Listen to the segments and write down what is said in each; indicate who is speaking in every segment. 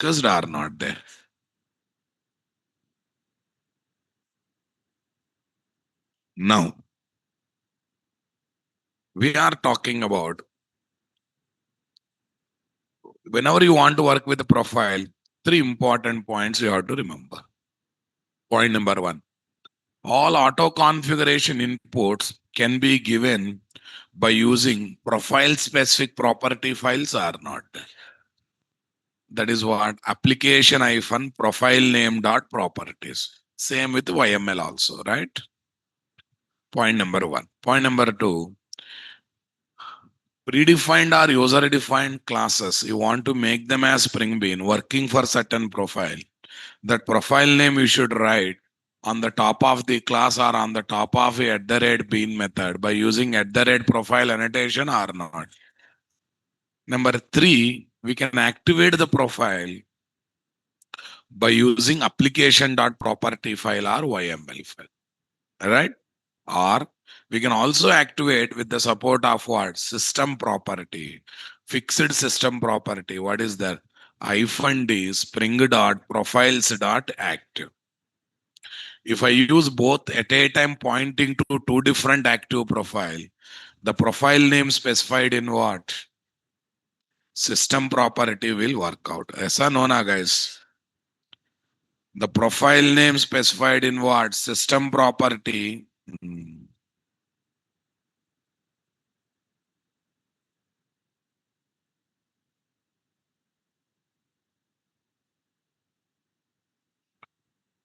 Speaker 1: discussed or not there? Now, we are talking about whenever you want to work with a profile, three important points you have to remember. Point number one, all auto configuration inputs can be given by using profile specific property files or not. That is what application hyphen profile name dot properties. Same with YML also, right? Point number one. Point number two, predefined or user defined classes. You want to make them as Spring Bean working for certain profile. That profile name you should write on the top of the class or on the top of a @bean method by using @profile annotation or not. Number three, we can activate the profile by using application.property file or YML file. Right? Or we can also activate with the support of what? System property, fixed system property. What is that? -d spring dot profiles dot active. If I use both at a time pointing to two different active profile, the profile name specified in what? System property will work out. Aisa no na guys. The profile name specified in what? System property.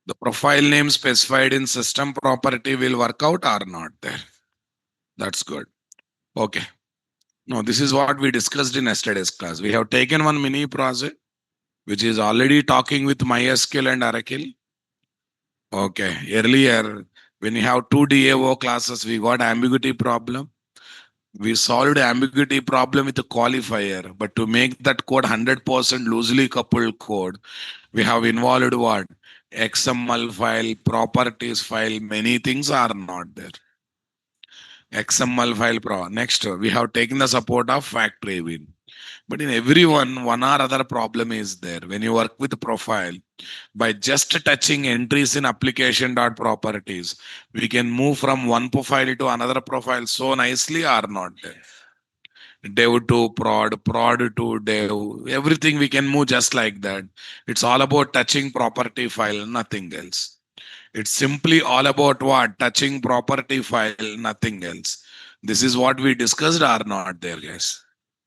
Speaker 1: The profile name specified in system property will work out or not there. That's good. Okay. Now, this is what we discussed in yesterday's class. We have taken one mini project, which is already talking with MySQL and Oracle. Okay. Earlier, when you have two DAO classes, we got ambiguity problem. We solved ambiguity problem with a qualifier, but to make that code 100% loosely coupled code, we have involved what? XML file, properties file, many things are not there. XML file pro. Next, we have taken the support of factory win. But in everyone, one or other problem is there. When you work with profile, by just touching entries in application.properties, we can move from one profile to another profile so nicely or not there. Dev to prod, prod to dev, everything we can move just like that. It's all about touching property file, nothing else. It's simply all about what? Touching property file, nothing else. This is what we discussed or not there, guys.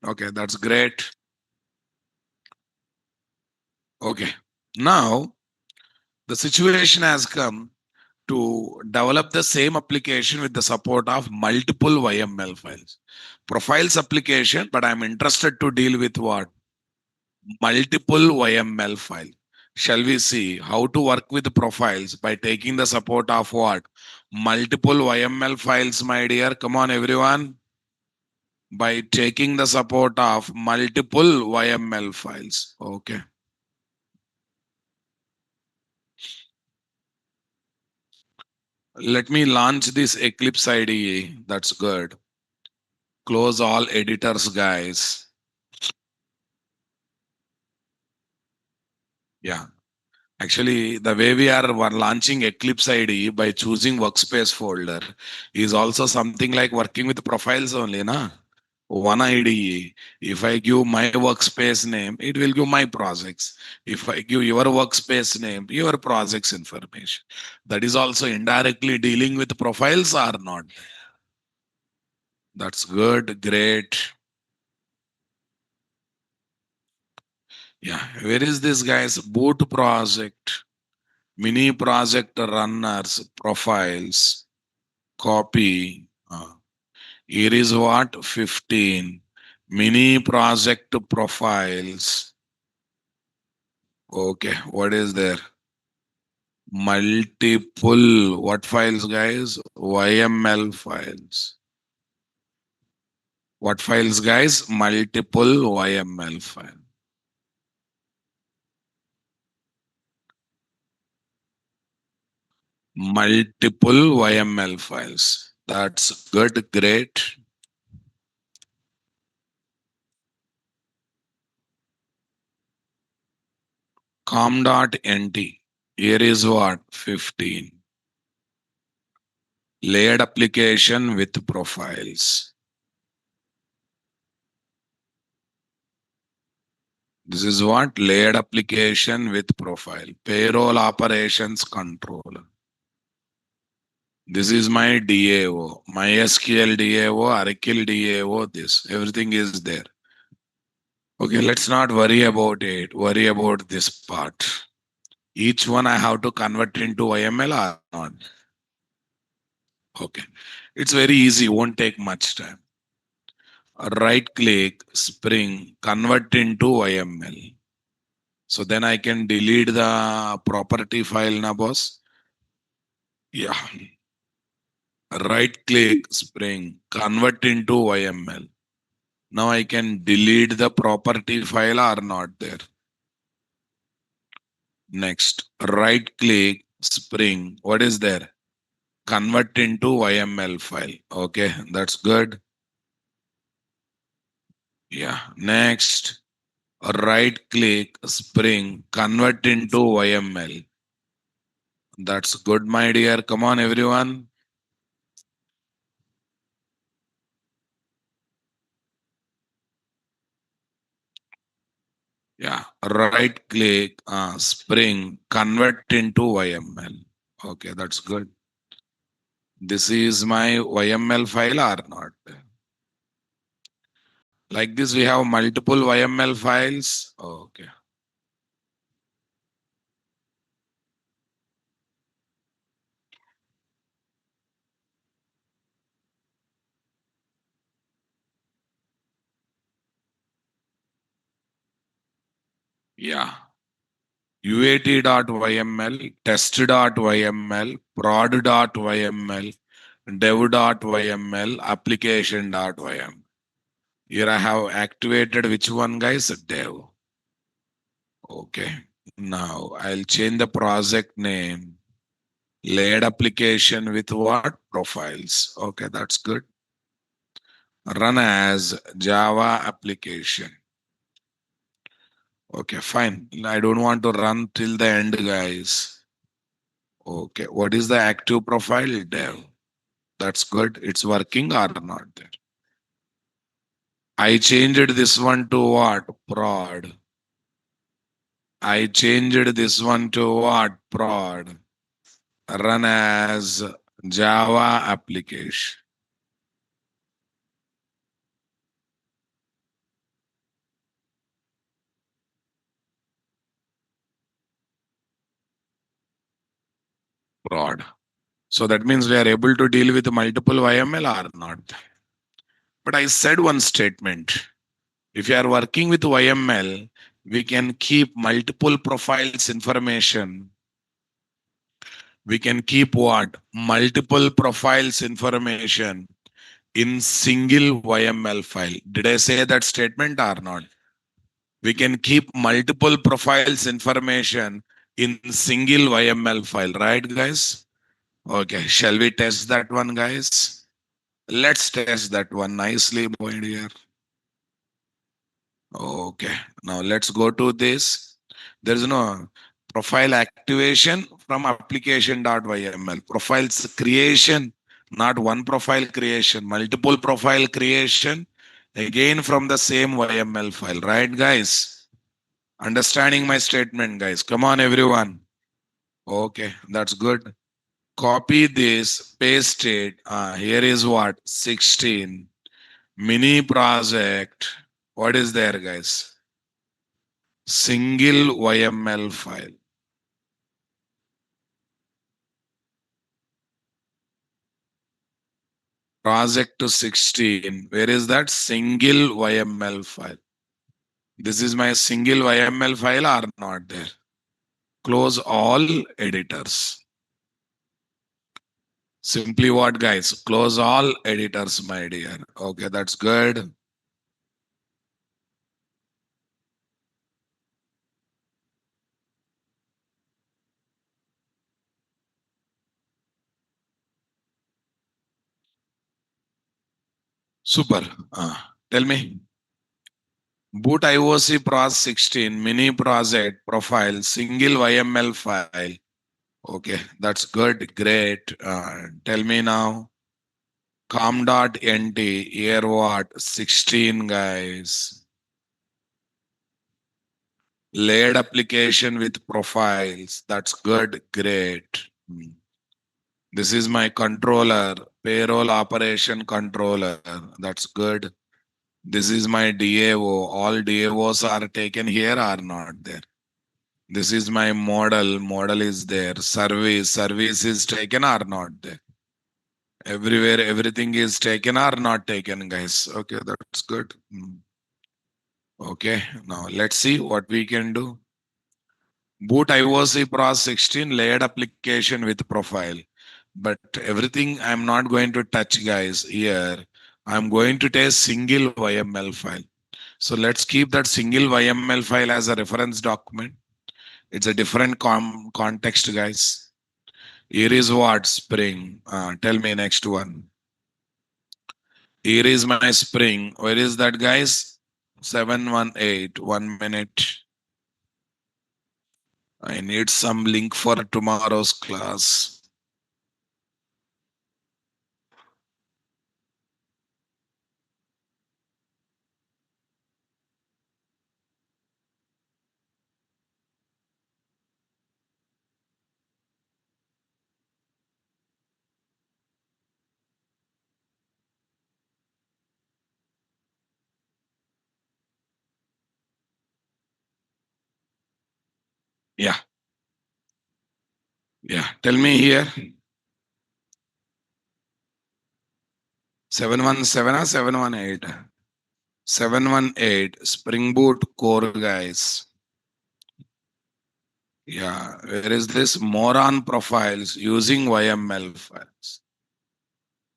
Speaker 1: Okay, that's great. Okay. Now, the situation has come to develop the same application with the support of multiple YML files. Profiles application, but I'm interested to deal with what? Multiple YML file. Shall we see how to work with profiles by taking the support of what? Multiple YML files, my dear. Come on, everyone. By taking the support of multiple YML files. Okay. Let me launch this Eclipse IDE. That's good. Close all editors, guys. Yeah. Actually, the way we are launching Eclipse IDE by choosing workspace folder is also something like working with profiles only, na? One IDE. If I give my workspace name, it will give my projects. If I give your workspace name, your projects information. That is also indirectly dealing with profiles or not. That's good, great. Yeah, where is this guy's boot project? Mini project runners, profiles, copy. Here is what? 15. Mini project profiles. Okay, what is there? Multiple, what files, guys? YML files. What files, guys? Multiple YML files. Multiple YML files. That's good, great. com.nt. Here is what? 15. Layered application with profiles. This is what? Layered application with profile. Payroll operations control. This is my DAO, MySQL DAO, Oracle DAO, this. Everything is there. Okay, let's not worry about it. Worry about this part. Each one I have to convert into YML or not. Okay. It's very easy, won't take much time. Right click, Spring, convert into YML. So then I can delete the property file na boss. Yeah. Right click, Spring, convert into YML. Now I can delete the property file or not there. Next, right click, Spring. What is there? Convert into YML file. Okay, that's good. Yeah. Next, right click, Spring, convert into YML. That's good, my dear. Come on, everyone. Yeah, right click, Spring, convert into YML. Okay, that's good. This is my YML file or not? Like this, we have multiple YML files. Okay. Yeah. UAT.yml, test.yml, prod.yml, dev.yml, application.yml. Here I have activated which one, guys? Dev. Okay. Now I'll change the project name. Layered application with what? Profiles. Okay, that's good. Run as Java application. Okay, fine. I don't want to run till the end, guys. Okay, what is the active profile? Dev. That's good. It's working or not there. I changed this one to what? Prod. I changed this one to what? Prod. Run as Java application. Prod. So that means we are able to deal with multiple YML or not. But I said one statement. If you are working with YML, we can keep multiple profiles information. We can keep what? Multiple profiles information in single YML file. Did I say that statement or not? We can keep multiple profiles information in single YML file, right, guys? Okay, shall we test that one, guys? Let's test that one nicely, my dear. Okay, now let's go to this. There is no profile activation from application.yml. Profiles creation, not one profile creation, multiple profile creation, again from the same YML file, right, guys? Understanding my statement, guys. Come on, everyone. Okay, that's good. Copy this, paste it. Here is what? 16. Mini project. What is there, guys? Single YML file. Project to 16. Where is that? Single YML file. This is my single YML file or not there? Close all editors. Simply what, guys? Close all editors, my dear. Okay, that's good. Super. Tell me. Boot IOC Pros 16, mini project profile, single YML file. Okay, that's good, great. Tell me now. Com.nt, year what? 16, guys. Laid application with profiles. That's good, great. This is my controller, payroll operation controller. That's good. This is my DAO. All DAOs are taken here or not there. This is my model. Model is there. Service. Service is taken or not there. Everywhere, everything is taken or not taken, guys. Okay, that's good. Okay, now let's see what we can do. Boot IOC Pros 16 layered application with profile. But everything I'm not going to touch, guys, here. I'm going to take single YML file. So let's keep that single YML file as a reference document. It's a different context, guys. Here is what Spring. Tell me next one. Here is my Spring. Where is that, guys? 718. 1 minute. I need some link for tomorrow's class. Yeah. Yeah. Tell me here. 717 or 718? 718 Spring Boot core, guys. Yeah, where is this? Moron profiles using YML files.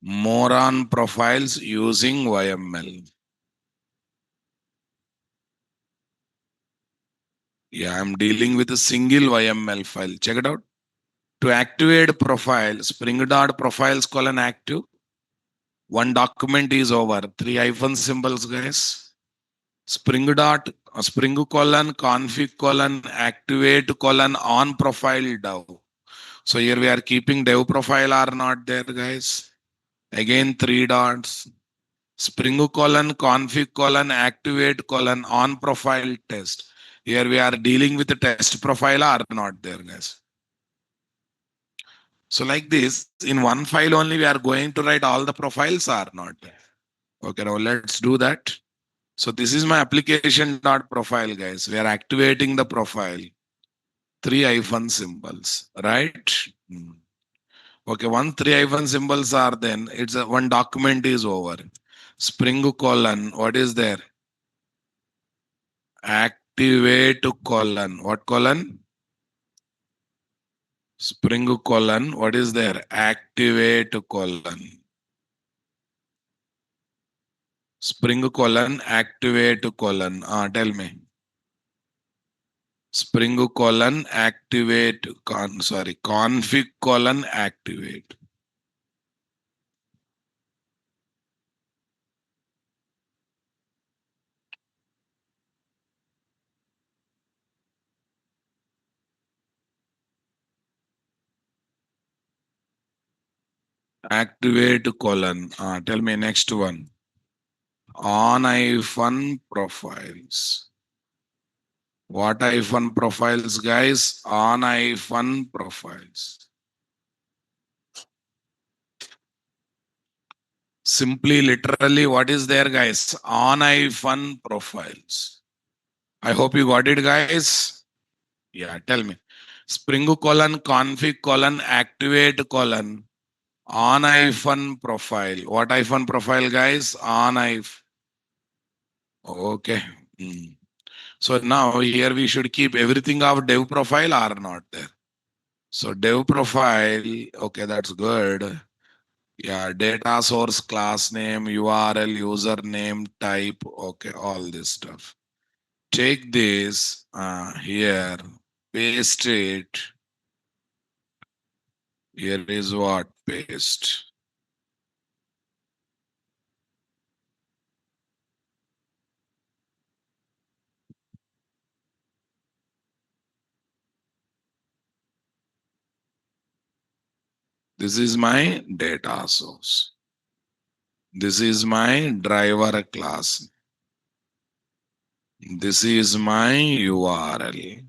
Speaker 1: Moron profiles using YML. Yeah, I'm dealing with a single YML file. Check it out. To activate profile, Spring Dot profiles colon active. One document is over. 3 hyphen symbols, guys. Spring Dot, Spring colon config colon activate colon on profile dev. So here we are keeping dev profile or not there, guys. Again, 3 dots. Spring colon config colon activate colon on profile test. Here we are dealing with the test profile or not there, guys. So like this, in one file only we are going to write all the profiles or not. Okay, now let's do that. So this is my application dot profile, guys. We are activating the profile. 3 hyphen symbols, right? Okay, 3 hyphen symbols are then, it's a, one document is over. Spring colon, what is there? Activate colon. What colon? Spring colon. What is there? Activate colon. Spring colon, activate colon. Tell me. Spring colon, activate, config colon, activate. Activate colon. Tell me next one. On hyphen profiles. What hyphen profiles, guys? On hyphen profiles. Simply, literally, what is there, guys? On hyphen profiles. I hope you got it, guys. Yeah, tell me. Spring colon config colon activate colon on hyphen profile. What hyphen profile, guys? On hyphen. Okay. So now here we should keep everything of dev profile or not there. So dev profile, okay, that's good. Yeah, data source, class name, URL, username, type, okay, all this stuff. Take this here, paste it. Here is what? Paste. This is my data source. This is my driver class. This is my URL.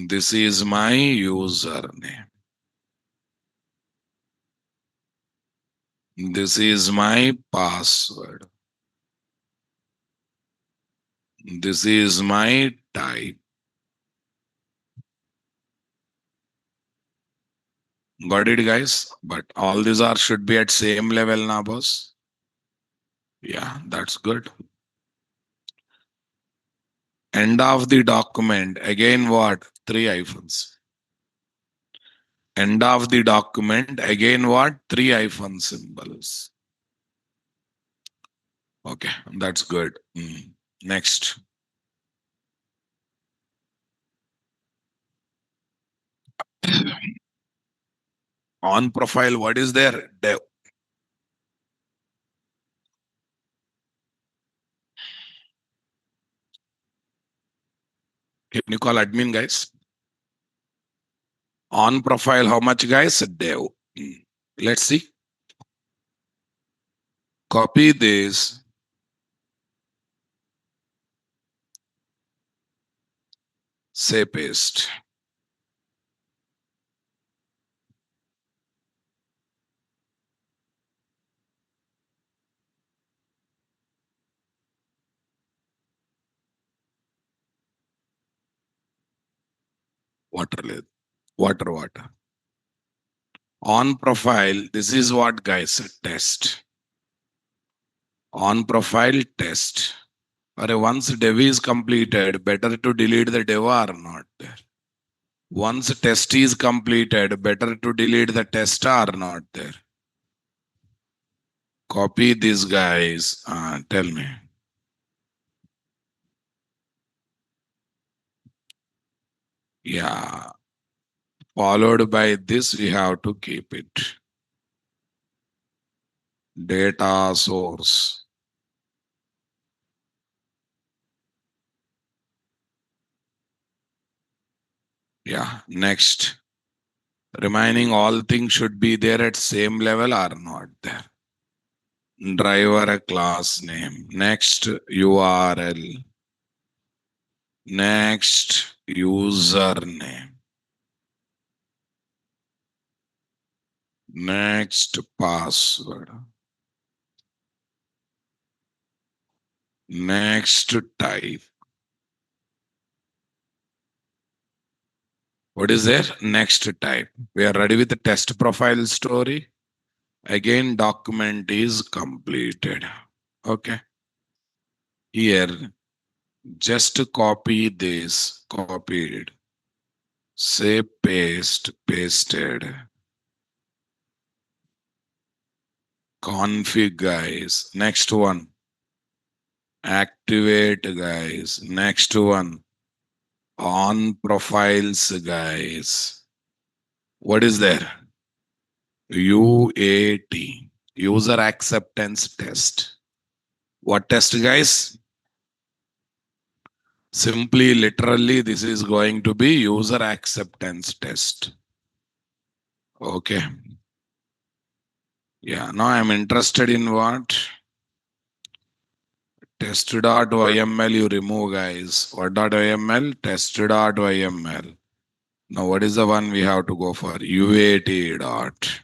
Speaker 1: This is my username. This is my password. This is my type. Got it, guys? But all these are should be at same level now, boss. Yeah, that's good. End of the document. Again, what? Three hyphens. End of the document. Again, what? Three hyphen symbols. Okay, that's good. Next. On profile, what is there? Dev. Can you call admin, guys? On profile, how much, guys? Dev. Let's see. Copy this. Say paste. Water. Water. On profile, this is what, guys? Test. On profile test. Or once dev is completed, better to delete the dev or not there. Once test is completed, better to delete the test or not there. Copy these guys. Tell me. Yeah. Followed by this, we have to keep it. Data source. Yeah. Next. Remaining all things should be there at same level or not there. Driver class name. Next URL. Next username. Next password. Next type. What is there? Next type. We are ready with the test profile story. Again, document is completed. Okay. Here, just copy this. Copied. Say paste. Pasted. Config, guys. Next one. Activate, guys. Next one. On profiles, guys. What is there? UAT. User acceptance test. What test, guys? Simply, literally, this is going to be user acceptance test. Okay. Yeah, now I'm interested in what? Test.yml you remove, guys. What.yml? Test.yml. Now, what is the one we have to go for? UAT dot.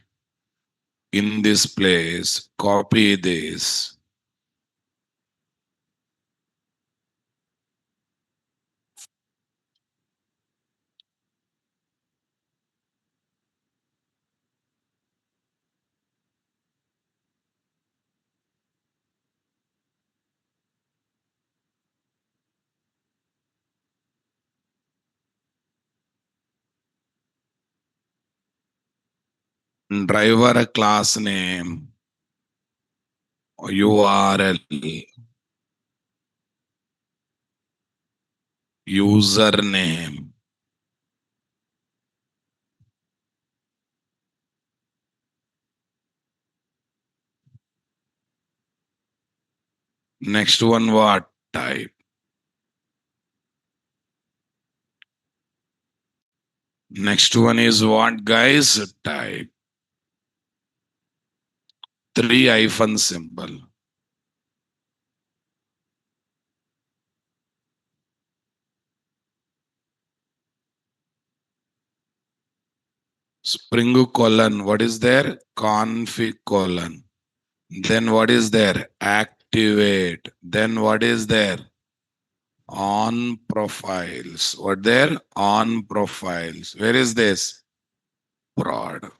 Speaker 1: In this place, copy this. Driver class name, URL, username. Next one, what type? Next one is what, guys? Type 3 hyphen symbol. Spring colon. What is there? Config colon. Then what is there? Activate. Then what is there? On profiles. What there? On profiles. Where is this? Prod.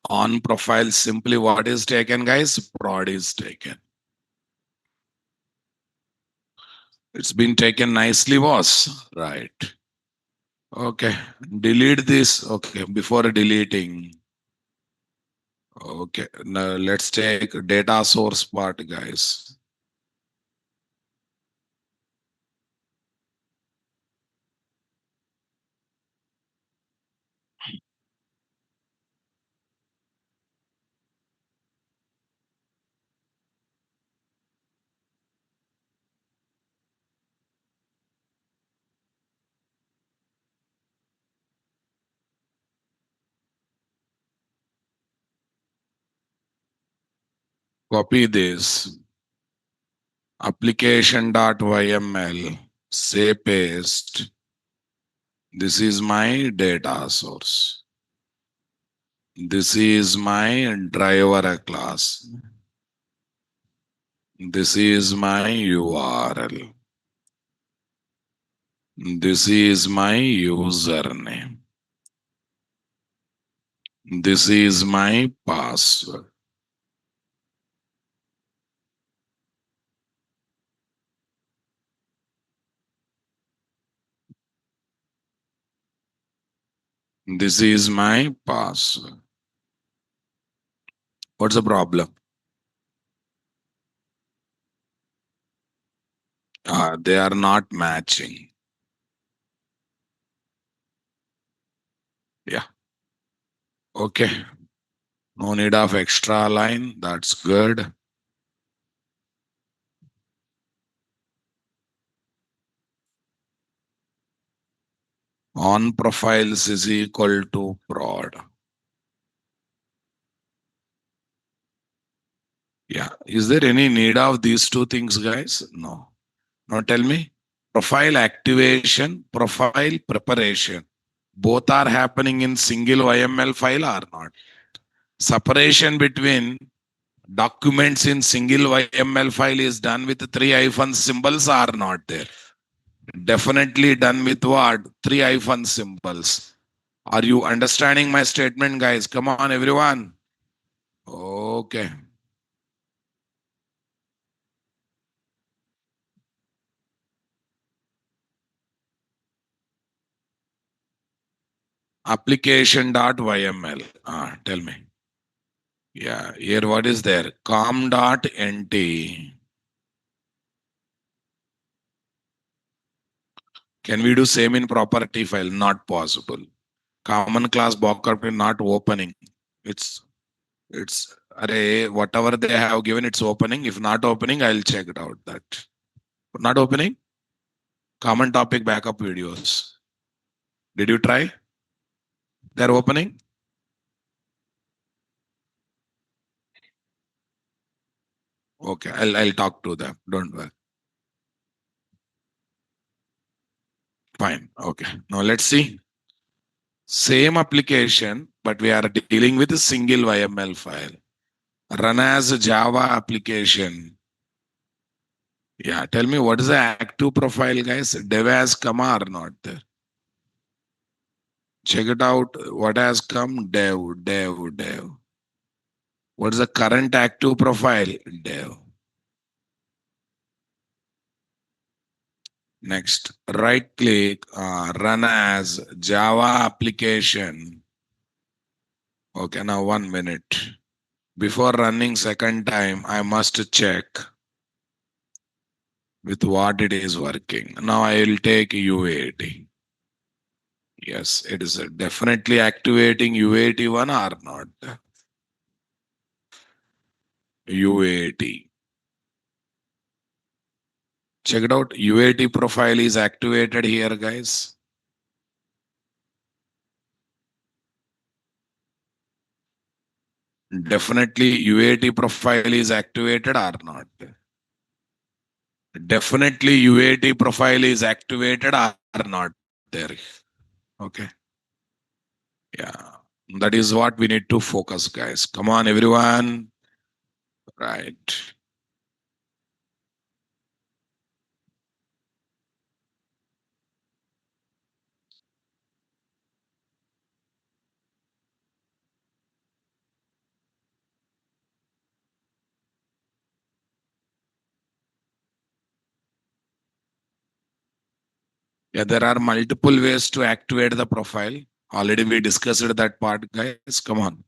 Speaker 1: On profile, simply what is taken, guys? Prod is taken. It's been taken nicely, boss. Right. Okay. Delete this. Okay. Before deleting. Okay. Now let's take data source part, guys. Copy this. Application.yml. Say paste. This is my data source. This is my driver class. This is my URL. This is my username. This is my password. This is my password. What's the problem? They are not matching. Yeah. Okay. No need of extra line. That's good. On profiles is equal to prod. Yeah. Is there any need of these two things, guys? No. Now tell me. Profile activation, profile preparation. Both are happening in single YML file or not? Separation between documents in single YML file is done with 3 hyphen symbols or not there? Definitely done with what? 3 hyphen symbols. Are you understanding my statement, guys? Come on, everyone. Okay. Application.yml. Tell me. Yeah, here what is there? com.nt. Can we do same in property file? Not possible. Common class backup is not opening. It's array, whatever they have given, it's opening. If not opening, I'll check it out. That not opening. Common topic backup videos. Did you try? They're opening. Okay, I'll talk to them. Don't worry. Fine. Okay. Now let's see. Same application, but we are dealing with a single YML file. Run as a Java application. Yeah, tell me what is the active profile, guys? Dev has come or not there? Check it out. What has come? Dev. What is the current active profile? Dev. Next, right click, run as Java application. Okay, now 1 minute. Before running second time, I must check with what it is working. Now I will take UAT. Yes, it is definitely activating UAT1 or not. UAT. Check it out. UAT profile is activated here, guys. Definitely UAT profile is activated or not. Definitely UAT profile is activated or not there. Okay. Yeah. That is what we need to focus, guys. Come on, everyone. Right. Yeah, there are multiple ways to activate the profile. Already we discussed that part, guys. Come on.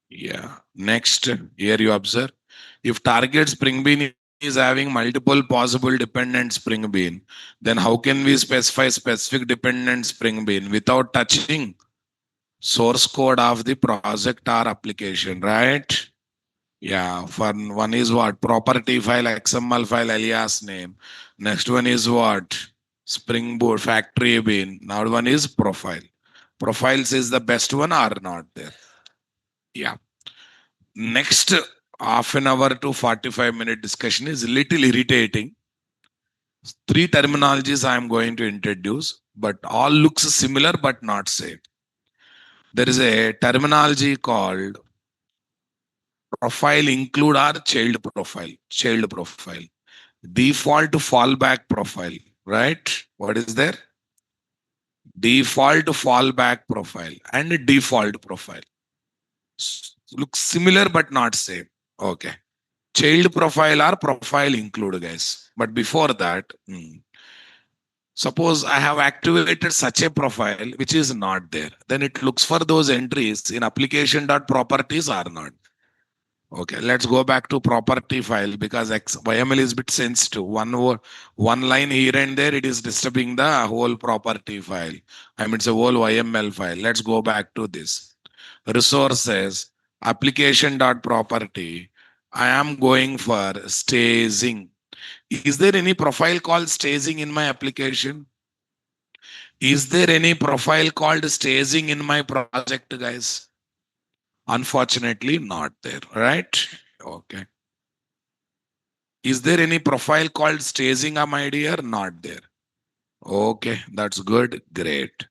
Speaker 1: Yeah. Next, here you observe. If target Spring Bean is having multiple possible dependent Spring Bean, then how can we specify specific dependent Spring Bean without touching source code of the project or application, right? Yeah, for one is what? Property file, XML file, alias name. Next one is what? Spring Boot, factory bean. Now one is profile. Profiles is the best one or not there? Yeah. Next half an hour to 45-minute discussion is little irritating. Three terminologies I am going to introduce, but all looks similar but not same. There is a terminology called profile include or child profile. Child profile. Default fallback profile, right? What is there? Default fallback profile and default profile. Looks similar but not same. Okay. Child profile or profile include, guys. But before that, suppose I have activated such a profile which is not there. Then it looks for those entries in application.properties or not. Okay, let's go back to property file because YML is a bit sensitive. One line here and there, it is disturbing the whole property file. I mean, it's a whole YML file. Let's go back to this. Resources, application.property. I am going for staging. Is there any profile called staging in my application? Is there any profile called staging in my project, guys? Unfortunately, not there, right? Okay. Is there any profile called staging, my dear? Not there. Okay, that's good. Great.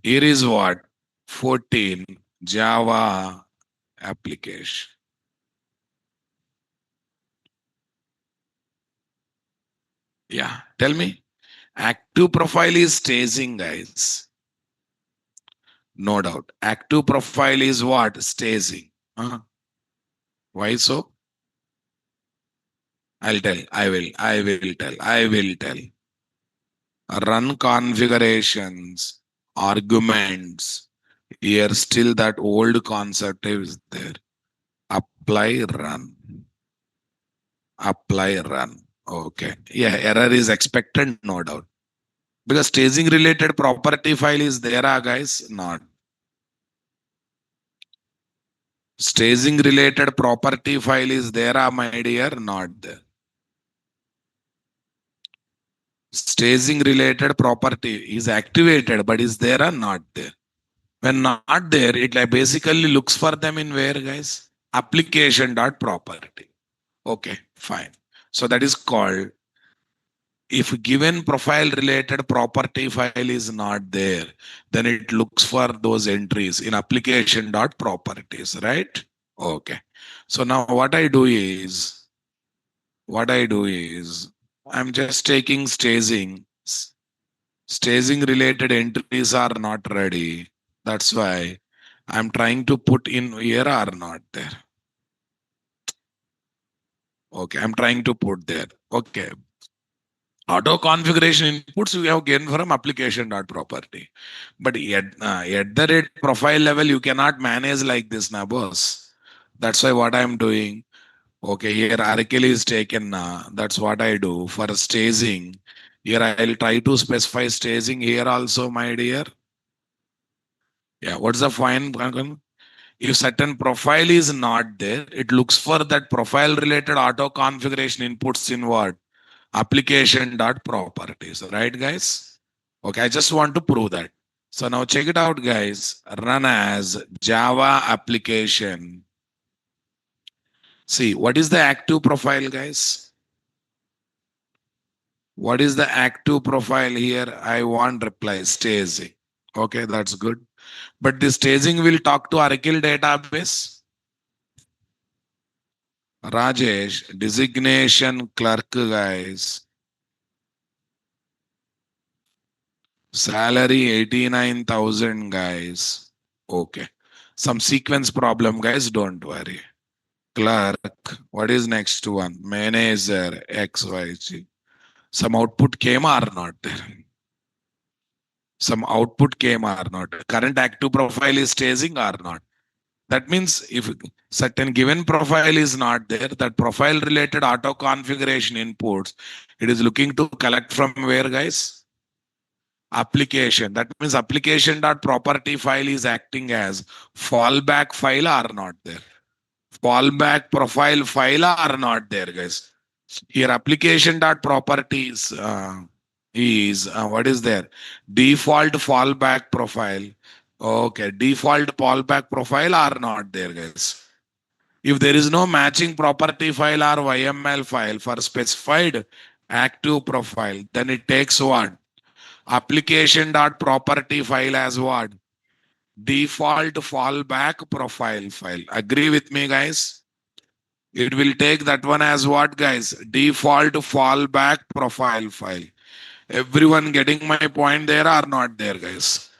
Speaker 1: Here is what? 14 Java application. Yeah, tell me. Active profile is staging, guys. No doubt. Active profile is what? Staging. Why so? I'll tell. I will tell. Run configurations, arguments. Here still that old concept is there. Apply run. Apply run. Okay. Yeah, error is expected, no doubt. Because staging related property file is there, guys? Not. Staging related property file is there, my dear? Not there. Staging related property is activated, but is there or not there? When not there, it like basically looks for them in where, guys? Application.property. Okay, fine. So that is called, if given profile related property file is not there, then it looks for those entries in application.properties, right? Okay. So now what I do is, I'm just taking staging. Staging related entries are not ready. That's why I'm trying to put in here are not there. Okay, I'm trying to put there. Okay. Auto configuration inputs we have gained from application.property. But at the rate profile level, you cannot manage like this now, boss. That's why what I'm doing. Okay, here Aracle is taken now. That's what I do for staging. Here I'll try to specify staging here also, my dear. Yeah, what's the fine? If certain profile is not there, it looks for that profile related auto configuration inputs in what? Application.properties, right, guys? Okay, I just want to prove that. So now check it out, guys. Run as Java application. See, what is the active profile, guys? What is the active profile here? I want reply staging. Okay, that's good. But the staging will talk to Oracle database. Rajesh, designation clerk, guys. Salary 89,000, guys. Okay. Some sequence problem, guys. Don't worry. Clerk. What is next one? Manager XYZ. Some output came or not there? Some output came or not? Current active profile is staging or not? That means if certain given profile is not there, that profile related auto configuration inputs, it is looking to collect from where, guys? Application. That means application dot property file is acting as fallback file or not there. Fallback profile file are not there, guys. Here application dot properties is what is there? Default fallback profile. Okay, default fallback profile are not there, guys. If there is no matching property file or YML file for specified active profile, then it takes what? Application dot property file as what? Default fallback profile file. Agree with me, guys? It will take that one as what, guys? Default fallback profile file. Everyone getting my point there or not there, guys?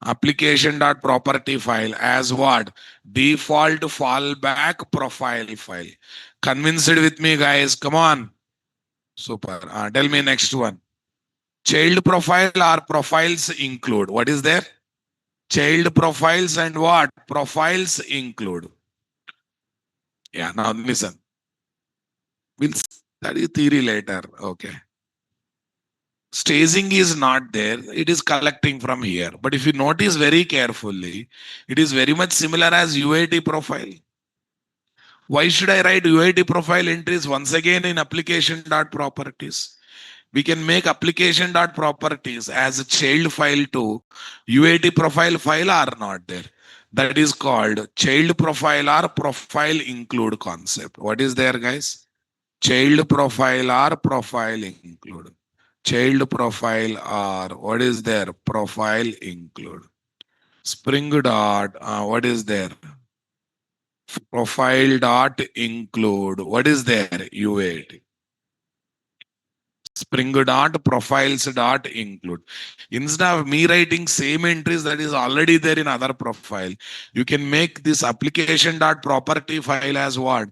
Speaker 1: Application dot property file as what? Default fallback profile file. Convinced with me, guys? Come on. Super. Tell me next one. Child profile or profiles include. What is there? Child profiles and what? Profiles include. Yeah, now listen. We'll study theory later. Okay. Staging is not there. It is collecting from here. But if you notice very carefully, it is very much similar as UAT profile. Why should I write UAT profile entries once again in application.properties? We can make application.properties as a child file to UAT profile file or not there. That is called child profile or profile include concept. What is there, guys? Child profile or profile include. Child profile or what is there? Profile include. Spring dot, what is there? Profile dot include. What is there? UAT. Spring dot profiles dot include. Instead of me writing same entries that is already there in other profile, you can make this application dot property file as what?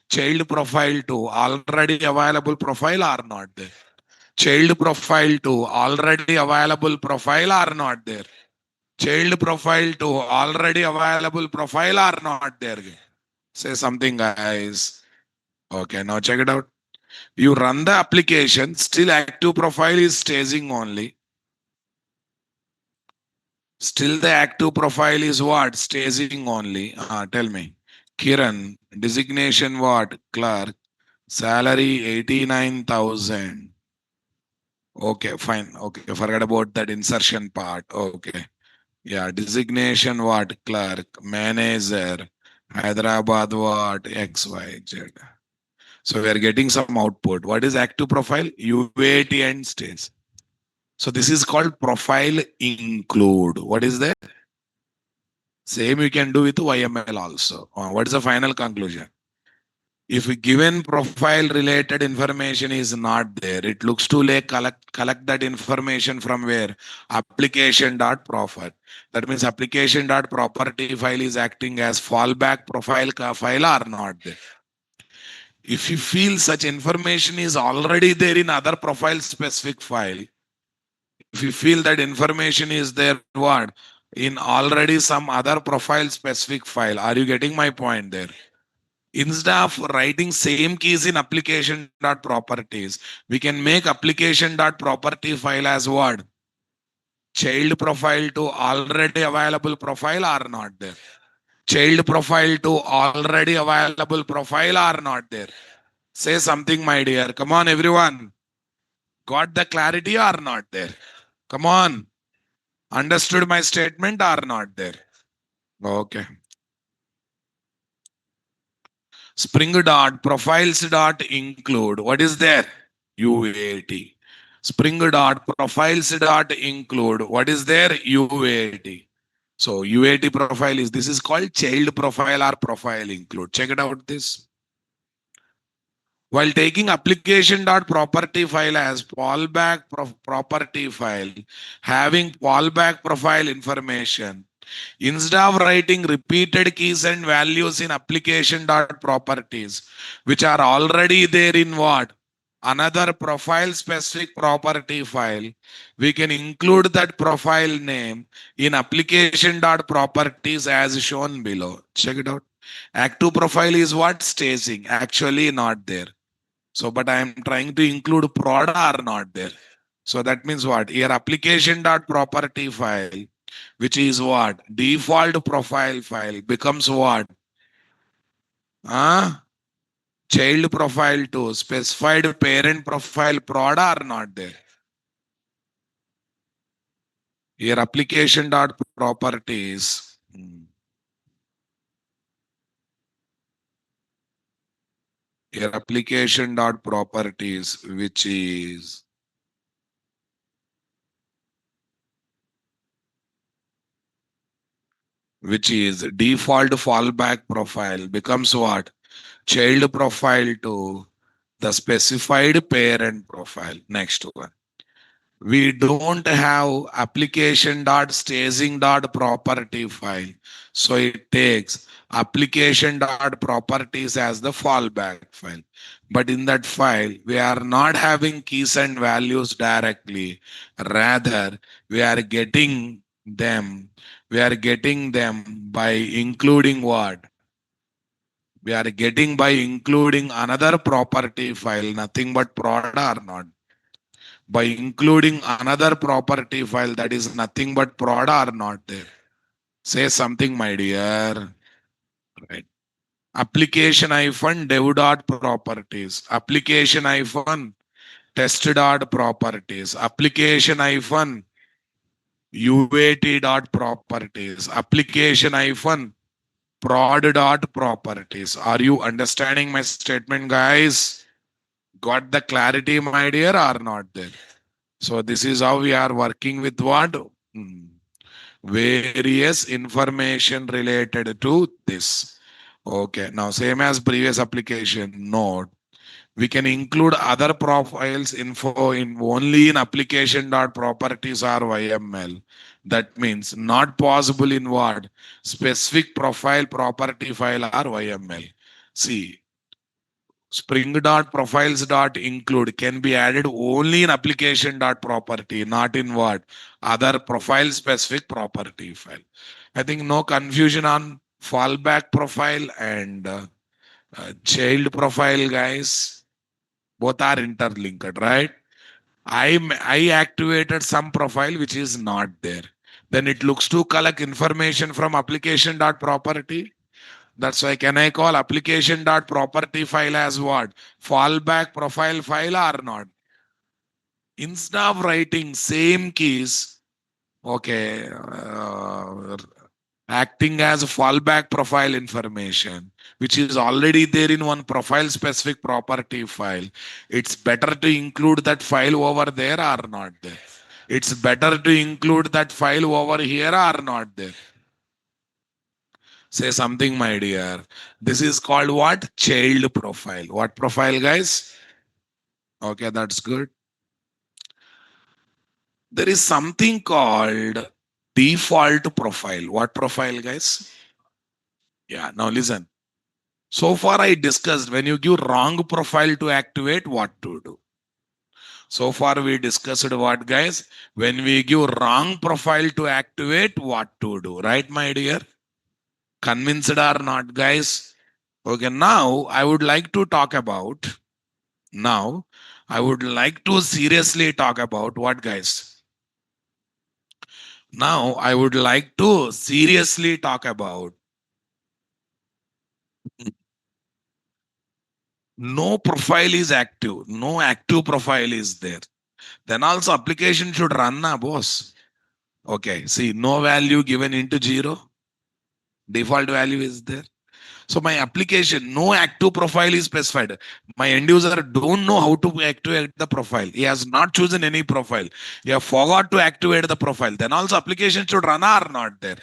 Speaker 1: Child profile to already available profile or not there. Child profile to already available profile or not there. Child profile to already available profile or not there. Say something, guys. Okay, now check it out. You run the application, still active profile is staging only. Still the active profile is what? Staging only. Tell me. Kiran, designation what? Clerk. Salary 89,000. Okay, fine. Okay, forget about that insertion part. Okay. Yeah, designation what? Clerk. Manager. Hyderabad what? XYZ. So we are getting some output. What is active profile? UAT and stage. So this is called profile include. What is that? Same you can do with YML also. What is the final conclusion? If a given profile related information is not there, it looks to like collect that information from where? Application.profile. That means application.property file is acting as fallback profile file or not there. If you feel such information is already there in other profile specific file, if you feel that information is there what in already some other profile specific file, are you getting my point there? Instead of writing same keys in application.properties, we can make application.property file as what? Child profile to already available profile or not there. Child profile to already available profile or not there. Say something, my dear. Come on, everyone. Got the clarity or not there? Come on. Understood my statement or not there? Okay. Spring dot profiles dot include. What is there? UAT. Spring dot profiles dot include. What is there? UAT. So UAT profile is, this is called child profile or profile include. Check it out this. While taking application.property file as fallback property file, having fallback profile information, instead of writing repeated keys and values in application.properties, which are already there in what? Another profile specific property file, we can include that profile name in application.properties as shown below. Check it out. Active profile is what? Staging. Actually not there. So, but I am trying to include prod are not there. So that means what? Here application.property file, which is what? Default profile file becomes what? Huh? Child profile to specified parent profile prod are not there. Here application.properties. Here application.properties, which is default fallback profile becomes what? Child profile to the specified parent profile. Next one. We don't have application.staging.property file. So it takes application.properties as the fallback file. But in that file, we are not having keys and values directly. Rather, we are getting them. We are getting them by including what? We are getting by including another property file, nothing but prod or not. By including another property file that is nothing but prod or not there. Say something, my dear. Right. Application hyphen dev dot properties. Application hyphen test dot properties. Application hyphen UAT dot properties. Application hyphen prod dot properties. Are you understanding my statement, guys? Got the clarity, my dear, or not there? So this is how we are working with what? Various information related to this. Okay, now same as previous application, note. We can include other profiles info in only in application.properties or YML. That means not possible in what? Specific profile property file or YML. See, spring.profiles.include can be added only in application.property, not in what? Other profile specific property file. I think no confusion on fallback profile and child profile, guys. Both are interlinked, right? I activated some profile which is not there. Then it looks to collect information from application.property. That's why can I call application.property file as what? Fallback profile file or not? Instead of writing same keys, okay, acting as a fallback profile information, which is already there in one profile specific property file, it's better to include that file over there or not there. It's better to include that file over here or not there. Say something, my dear. This is called what? Child profile. What profile, guys? Okay, that's good. There is something called default profile. What profile, guys? Yeah, now listen. So far, I discussed when you give wrong profile to activate, what to do. So far, we discussed what, guys? When we give wrong profile to activate, what to do. Right, my dear? Convinced or not, guys? Okay, now I would like to talk about. Now, I would like to seriously talk about what, guys? Now, I would like to seriously talk about no profile is active, no active profile is there. Then also application should run, na boss. Okay, see, no value given into 0. Default value is there. So my application, no active profile is specified. My end user don't know how to activate the profile. He has not chosen any profile. He have forgot to activate the profile. Then also application should run or not there.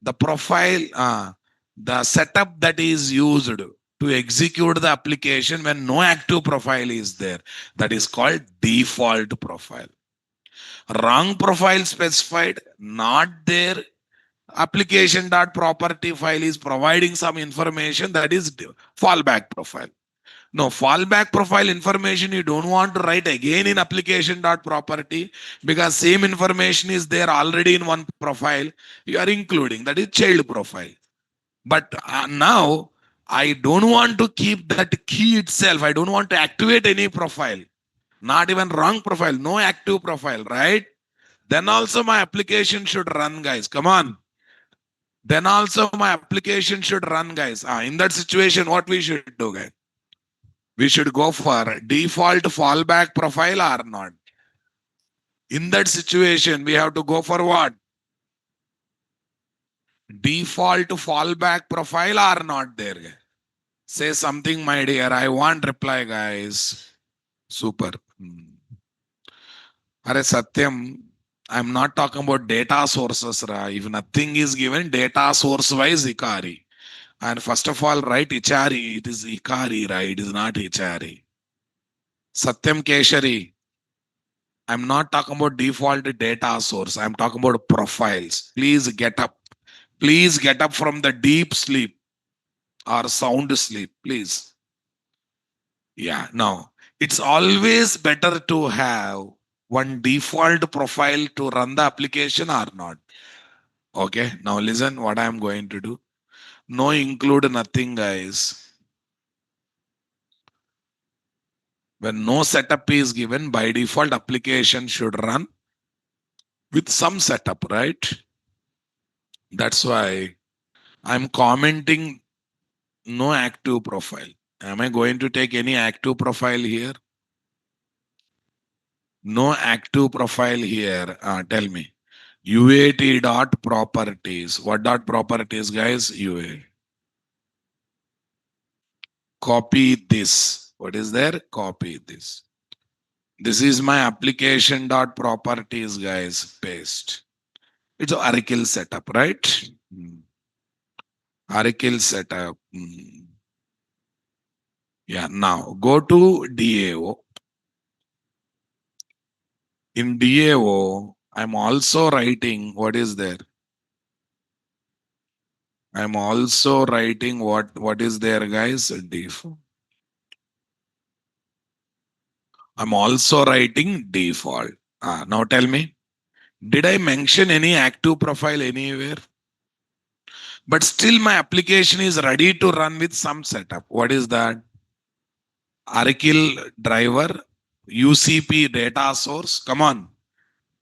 Speaker 1: The profile, the setup that is used to execute the application when no active profile is there, that is called default profile. Wrong profile specified, not there. Application dot property file is providing some information, that is fallback profile. No, fallback profile information you don't want to write again in application dot property, because same information is there already in one profile. You are including, that is child profile. But now I don't want to keep that key itself. I don't want to activate any profile, not even wrong profile, no active profile, right? Then also my application should run, guys. Come on. Then also my application should run, guys. In that situation, what we should do, guys? We should go for default fallback profile or not. In that situation, we have to go for what? Default fallback profile or not there, guys? Say something, my dear. I want reply, guys. Super. Are Satyam, I'm not talking about data sources. If nothing is given, data source wise Ikari. And first of all, write Ichari. It is Ikari, right? It is not Ichari. Satyam Keshari. I'm not talking about default data source. I'm talking about profiles. Please get up. Please get up from the deep sleep or sound sleep, please. Yeah, now it's always better to have one default profile to run the application or not. Okay, now listen what I'm going to do. No include nothing, guys. When no setup is given, by default application should run with some setup, right? That's why I'm commenting no active profile. Am I going to take any active profile here? No active profile here. Tell me. UAT dot properties. What dot properties, guys? UAT. Copy this. What is there? Copy this. This is my application dot properties, guys. Paste. It's Oracle setup, right? Oracle setup. Yeah, now go to DAO. In DAO, I'm also writing what is there. I'm also writing what is there, guys. Default. I'm also writing default. Now tell me, did I mention any active profile anywhere? But still my application is ready to run with some setup. What is that? Oracle driver, UCP data source, come on,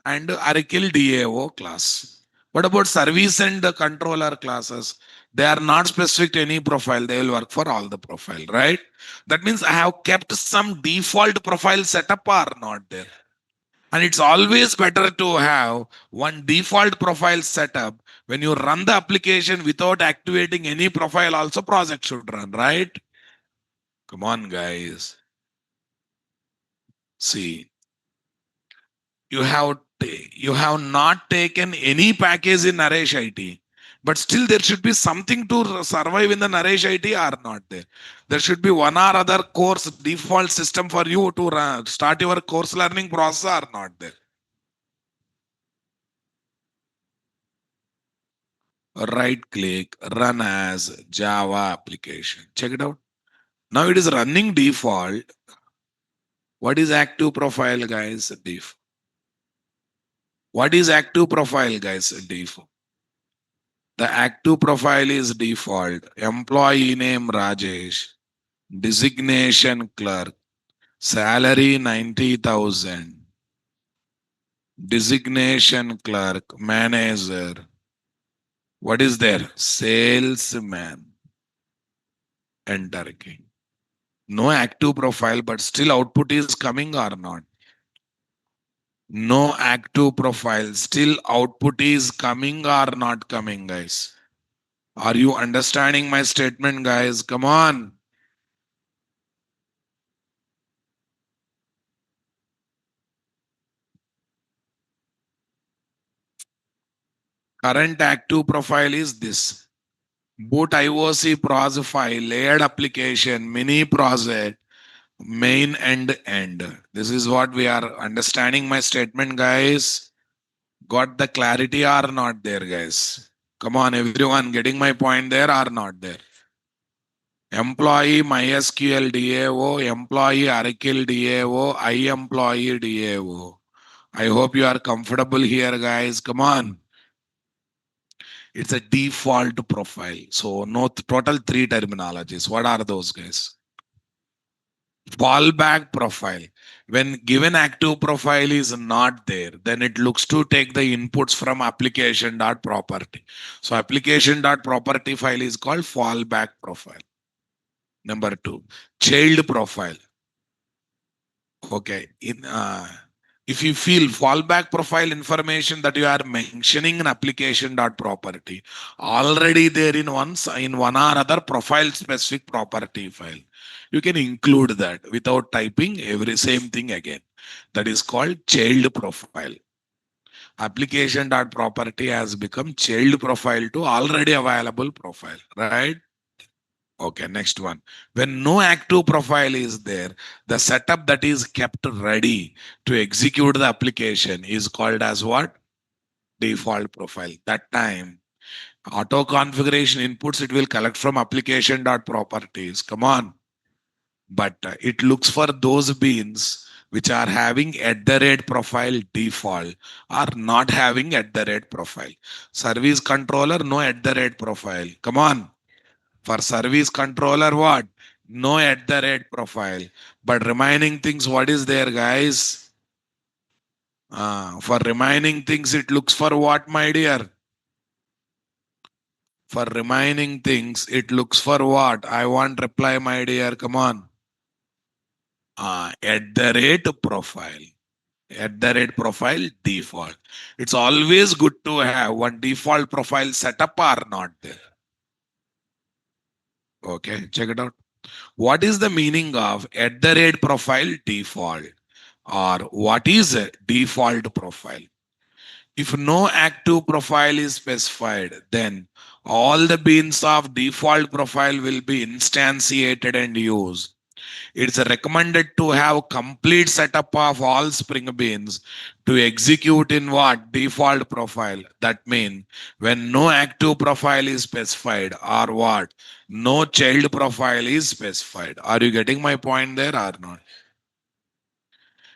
Speaker 1: and Oracle DAO class. What about service and the controller classes? They are not specific to any profile. They will work for all the profile, right? That means I have kept some default profile setup or not there. And it's always better to have one default profile setup. When you run the application without activating any profile, also project should run, right? Come on, guys. See, you have not taken any package in Naresh IT, but still there should be something to survive in the Naresh IT or not there. There should be one or other course default system for you to start your course learning process or not there. Right click, run as Java application. Check it out. Now it is running default. What is active profile, guys? Default. What is active profile, guys? Default. The active profile is default. Employee name Rajesh. Designation clerk. Salary 90,000. Designation clerk. Manager. What is there? Salesman. Enter key. No active profile, but still output is coming or not? No active profile, still output is coming or not coming, guys? Are you understanding my statement, guys? Come on. Current active profile is this. Boot IOC pros file, layered application, mini project, main and end. This is what we are understanding my statement, guys. Got the clarity or not there, guys? Come on, everyone, getting my point there or not there? Employee MySQL DAO, employee Oracle DAO, iEmployee DAO. I hope you are comfortable here, guys. Come on. It's a default profile. So, no total three terminologies. What are those, guys? Fallback profile. When given active profile is not there, then it looks to take the inputs from application.property. So, application.property file is called fallback profile. Number two, child profile. Okay. If you feel fallback profile information that you are mentioning in application.property already there in one or other profile specific property file, you can include that without typing every same thing again. That is called child profile. Application.property has become child profile to already available profile, right? Okay, next one. When no active profile is there, the setup that is kept ready to execute the application is called as what? Default profile. That time, auto configuration inputs it will collect from application.properties. Come on. But it looks for those beans which are having at the rate profile default or not having at the rate profile. Service controller, no at the rate profile. Come on. For service controller, what? No at the rate profile. But remaining things, what is there, guys? For remaining things, it looks for what, my dear? For remaining things, it looks for what? I want reply, my dear. Come on. At the rate profile. At the rate profile default. It's always good to have one default profile set up or not there. Okay, check it out. What is the meaning of at the rate profile default? Or what is a default profile? If no active profile is specified, then all the beans of default profile will be instantiated and used. It's recommended to have complete setup of all Spring Beans to execute in what? Default profile. That means when no active profile is specified or what? No child profile is specified. Are you getting my point there or not?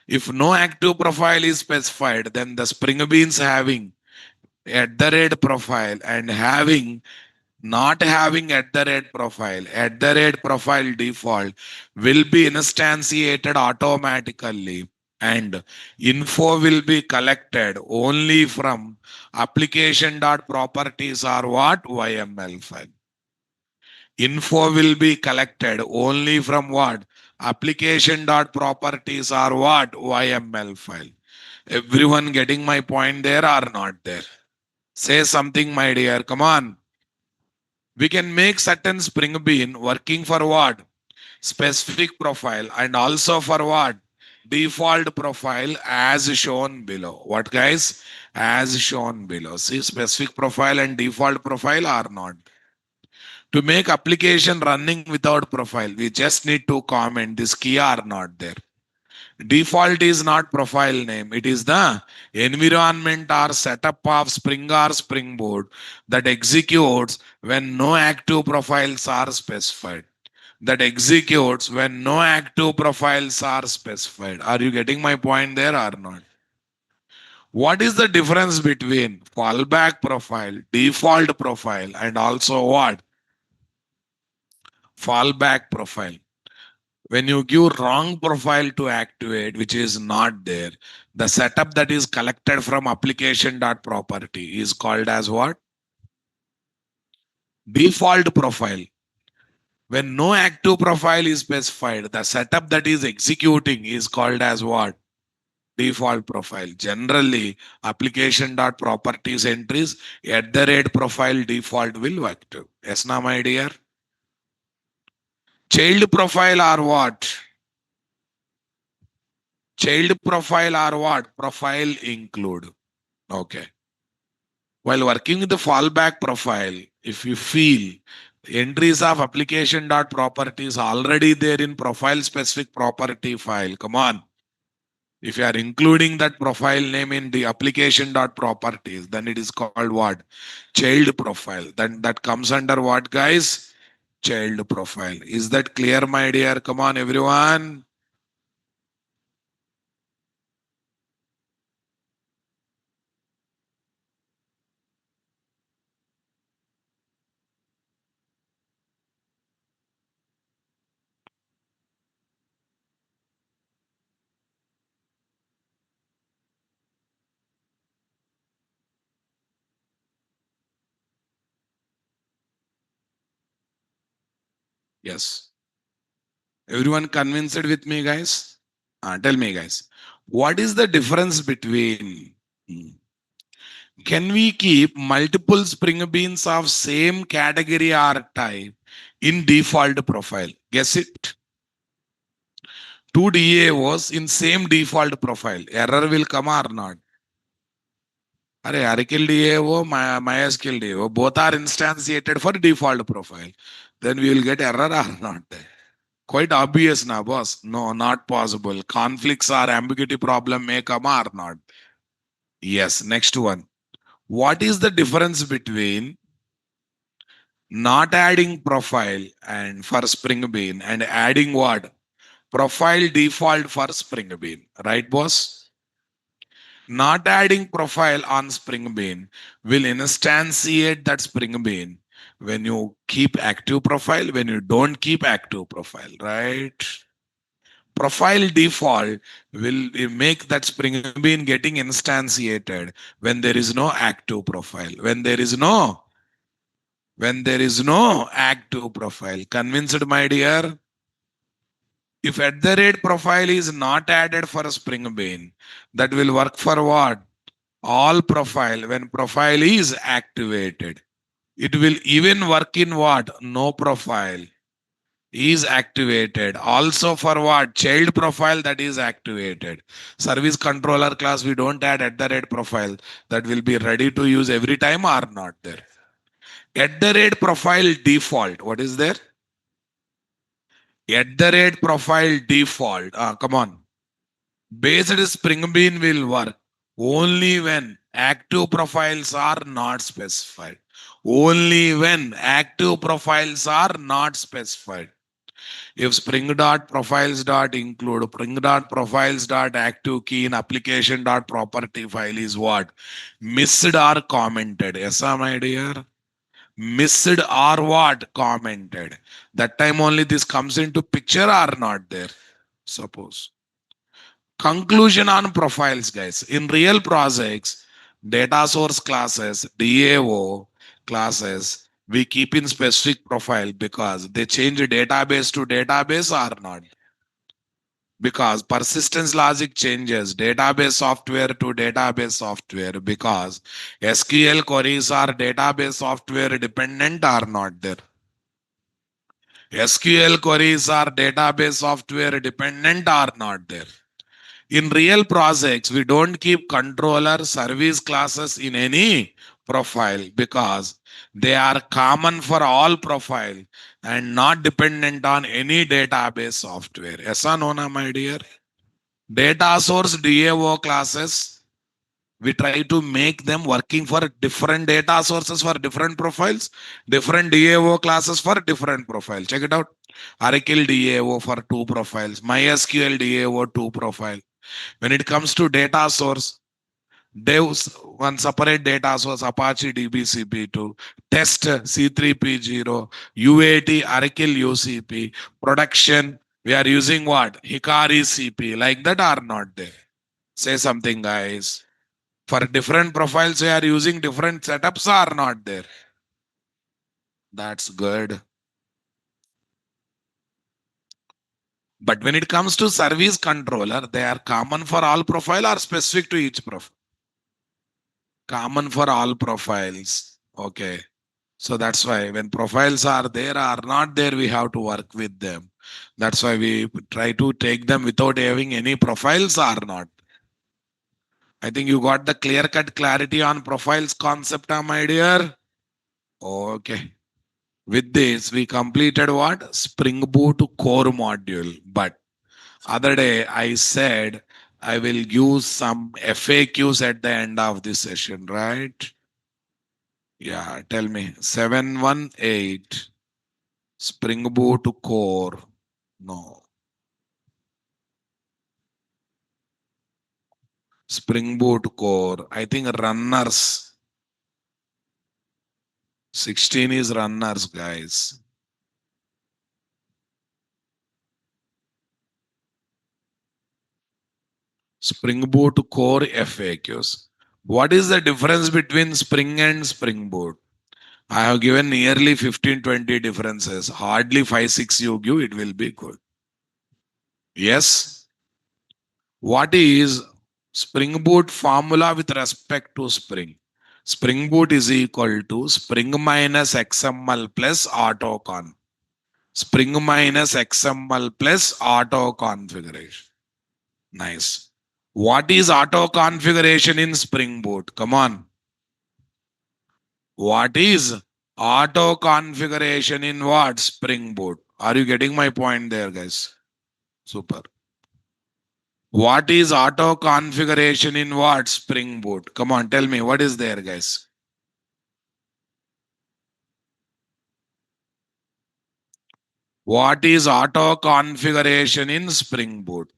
Speaker 1: If no active profile is specified, then the Spring Beans having at the rate profile and having not having at the rate profile default will be instantiated automatically and info will be collected only from application.properties or what? YML file. Info will be collected only from what? Application.properties or what? YML file. Everyone getting my point there or not there? Say something, my dear. Come on. We can make certain Spring Bean working for what? Specific profile and also for what? Default profile as shown below. What, guys? As shown below. See, specific profile and default profile are not. To make application running without profile, we just need to comment this key are not there. Default is not profile name. It is the environment or setup of Spring or Springboard that executes when no active profiles are specified. That executes when no active profiles are specified. Are you getting my point there or not? What is the difference between fallback profile, default profile, and also what? Fallback profile. When you give wrong profile to activate, which is not there, the setup that is collected from application.property is called as what? Default profile. When no active profile is specified, the setup that is executing is called as what? Default profile. Generally, application.properties entries at the rate profile default will active. Yes, na, my dear? Child profile are what? Child profile are what? Profile include. Okay. While working with the fallback profile, if you feel entries of application.properties already there in profile specific property file, come on. If you are including that profile name in the application.properties, then it is called what? Child profile. Then that comes under what, guys? Child profile. Is that clear, my dear? Come on, everyone. Yes. Everyone convinced with me, guys? Tell me, guys. What is the difference between can we keep multiple spring beans of same category or type in default profile? Guess it. Two DAOs in same default profile. Error will come or not? Array, Oracle DAO, MySQL DAO, both are instantiated for default profile. Then we will get error or not? Quite obvious now, boss. No, not possible. Conflicts or ambiguity problem may come or not? Yes, next one. What is the difference between not adding profile and for Spring Bean and adding what? Profile default for Spring Bean. Right, boss? Not adding profile on Spring Bean will instantiate that Spring Bean when you keep active profile, when you don't keep active profile, right? Profile default will make that Spring Bean getting instantiated when there is no active profile. When there is no active profile. Convinced, my dear? If at the rate profile is not added for a Spring Bean, that will work for what? All profile when profile is activated. It will even work in what? No profile is activated. Also for what? Child profile that is activated. Service controller class we don't add at the rate profile. That will be ready to use every time or not there. At the rate profile default. What is there? At the rate profile default. Come on. Based Spring Bean will work only when active profiles are not specified. Only when active profiles are not specified. If Spring dot profiles dot include Spring dot profiles dot active key in application dot property file is what? Missed or commented. Yes, my dear. Missed or what? Commented. That time only this comes into picture or not there. Suppose. Conclusion on profiles, guys. In real projects, data source classes, DAO classes, we keep in specific profile because they change database to database or not. Because persistence logic changes database software to database software because SQL queries are database software dependent or not there. SQL queries are database software dependent or not there. In real projects, we don't keep controller service classes in any profile because they are common for all profile and not dependent on any database software. Yes or no, my dear? Data source DAO classes, we try to make them working for different data sources for different profiles, different DAO classes for different profiles. Check it out. Oracle DAO for two profiles, MySQL DAO two profile. When it comes to data source, Devs one separate data source Apache DBCP2, test C3P0, UAT Oracle UCP, production we are using what? Hikari CP, like that are not there. Say something, guys. For different profiles, we are using different setups are not there. That's good. But when it comes to service controller, they are common for all profile or specific to each profile? Common for all profiles. Okay. So that's why when profiles are there or not there, we have to work with them. That's why we try to take them without having any profiles or not. I think you got the clear cut clarity on profiles concept, my dear. Okay. With this, we completed what? Spring Boot core module. But other day, I said I will use some FAQs at the end of this session, right? Yeah, tell me. 718 Spring Boot core. No. Spring Boot core. I think runners. 16 is runners, guys. Spring Boot core FAQs. What is the difference between Spring and Spring Boot? I have given nearly 15-20 differences. Hardly 5-6 you give, it will be good. Yes. What is Spring Boot formula with respect to Spring? Spring Boot is equal to Spring minus XML plus AutoConf. Spring minus XML plus auto configuration. Nice. What is auto configuration in Spring Boot? Come on. What is auto configuration in what? Spring Boot. Are you getting my point there, guys? Super. What is auto configuration in what? Spring Boot. Come on, tell me what is there, guys? What is auto configuration in Spring Boot?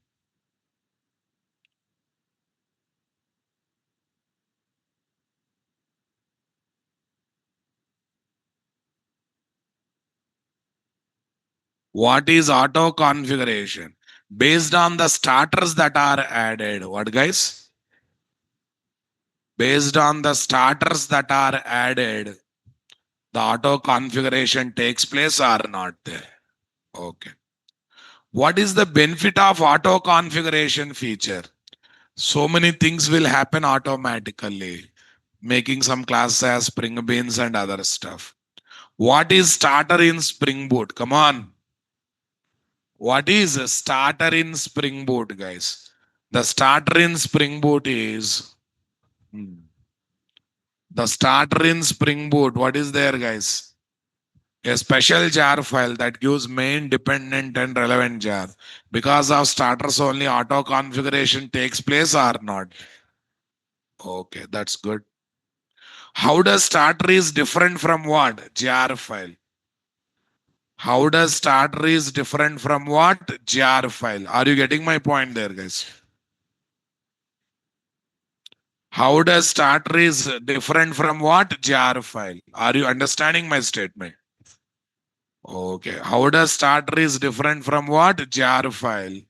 Speaker 1: What is auto configuration? Based on the starters that are added. What, guys? Based on the starters that are added, the auto configuration takes place or not there. Okay. What is the benefit of auto configuration feature? So many things will happen automatically, making some classes as Spring Beans and other stuff. What is starter in Spring Boot? Come on. What is a starter in Spring Boot, guys? The starter in Spring Boot is the starter in Spring Boot. What is there, guys? A special jar file that gives main, dependent, and relevant jar. Because of starters only, auto configuration takes place or not? Okay, that's good. How does starter is different from what? Jar file. How does starter is different from what? Jar file. Are you getting my point there, guys? How does starter is different from what? Jar file. Are you understanding my statement? Okay. How does starter is different from what? Jar file.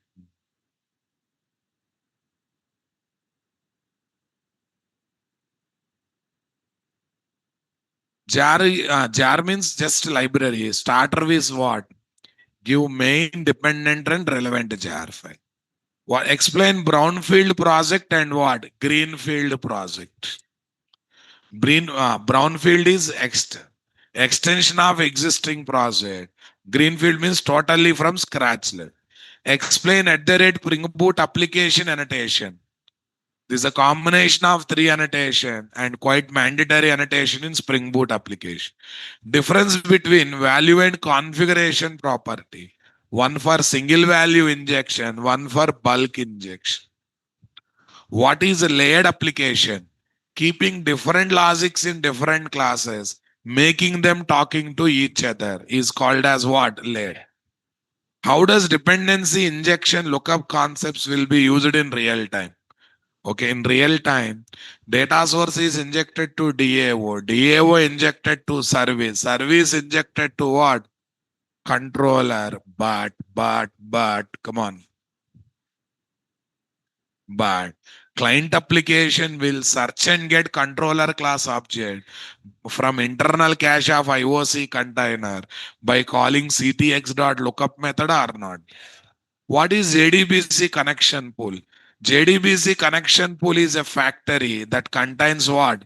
Speaker 1: Jar means just library. Starter is what? Give main, dependent, and relevant jar file. What? Explain brownfield project and what? Greenfield project. Brownfield is extension of existing project. Greenfield means totally from scratch. Explain at the rate Spring Boot application annotation. This is a combination of 3 annotation and quite mandatory annotation in Spring Boot application. Difference between value and configuration property. One for single value injection, one for bulk injection. What is a layered application? Keeping different logics in different classes, making them talking to each other is called as what? Layered. How does dependency injection lookup concepts will be used in real time? Okay, in real time, data source is injected to DAO, DAO injected to service, service injected to what? Controller, but, come on. But client application will search and get controller class object from internal cache of IOC container by calling ctx.lookup method or not. What is JDBC connection pool? JDBC connection pool is a factory that contains what?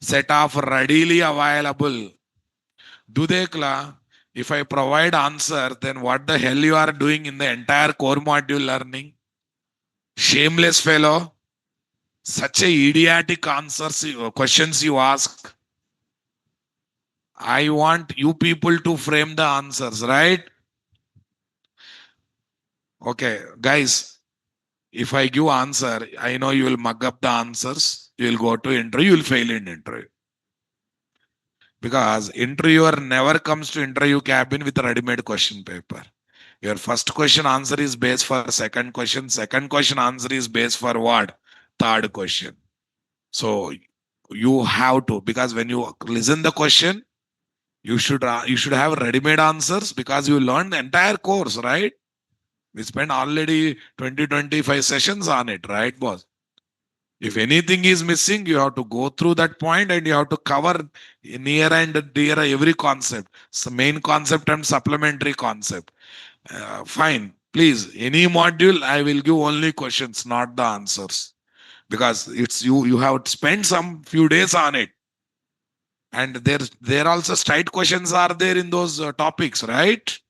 Speaker 1: Set of readily available. Dudekla, if I provide answer, then what the hell you are doing in the entire core module learning? Shameless fellow. Such a idiotic answers, questions you ask. I want you people to frame the answers, right? Okay, guys, if I give answer, I know you will mug up the answers. You will go to interview, you will fail in interview. Because interviewer never comes to interview cabin with a ready-made question paper. Your first question answer is based for second question answer is based for what? Third question. So you have to, because when you listen the question, you should have ready-made answers because you learned the entire course, right? We spent already 20-25 sessions on it, right, boss? If anything is missing, you have to go through that point and you have to cover near and dear every concept. So main concept and supplementary concept. Fine. Please, any module, I will give only questions, not the answers. Because it's you have spent some few days on it. And there also straight questions are there in those topics, right?